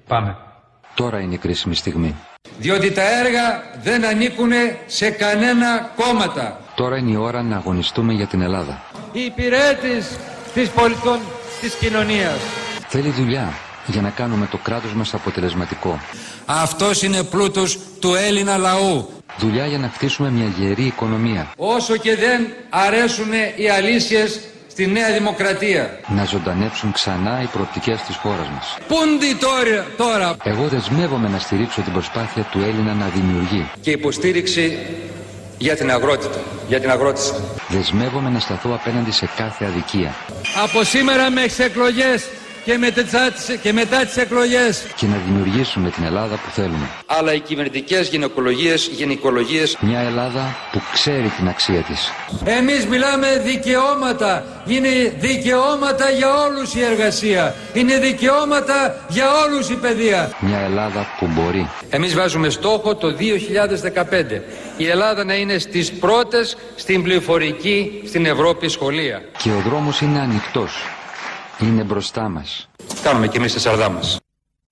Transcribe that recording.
Πάμε. Τώρα είναι η κρίσιμη στιγμή. Διότι τα έργα δεν ανήκουν σε κανένα κόμματα. Τώρα είναι η ώρα να αγωνιστούμε για την Ελλάδα. Η υπηρέτης της πολιτών της κοινωνίας. Θέλει δουλειά για να κάνουμε το κράτος μας αποτελεσματικό. Αυτός είναι πλούτος του Έλληνα λαού. Δουλειά για να χτίσουμε μια γερή οικονομία. Όσο και δεν αρέσουν οι αλήθειες στη Νέα Δημοκρατία. Να ζωντανέψουν ξανά οι προοπτικές της χώρας μας. Πούντι τώρα. Εγώ δεσμεύομαι να στηρίξω την προσπάθεια του Έλληνα να δημιουργεί. Και υποστήριξη για την αγρότητα, για την αγρότηση. Δεσμεύομαι να σταθώ απέναντι σε κάθε αδικία. Από σήμερα μέχρι εκλογές και μετά τις εκλογές. Και να δημιουργήσουμε την Ελλάδα που θέλουμε. Αλλά οι κυβερνητικές γυναικολογίες. Μια Ελλάδα που ξέρει την αξία της. Εμείς μιλάμε δικαιώματα. Είναι δικαιώματα για όλους η εργασία. Είναι δικαιώματα για όλους η παιδεία. Μια Ελλάδα που μπορεί. Εμείς βάζουμε στόχο το 2015. Η Ελλάδα να είναι στις πρώτες στην πληροφορική στην Ευρώπη σχολεία. Και ο δρόμος είναι ανοιχτός. Είναι μπροστά μας. Κάνουμε κι εμείς τη σαρδά μας.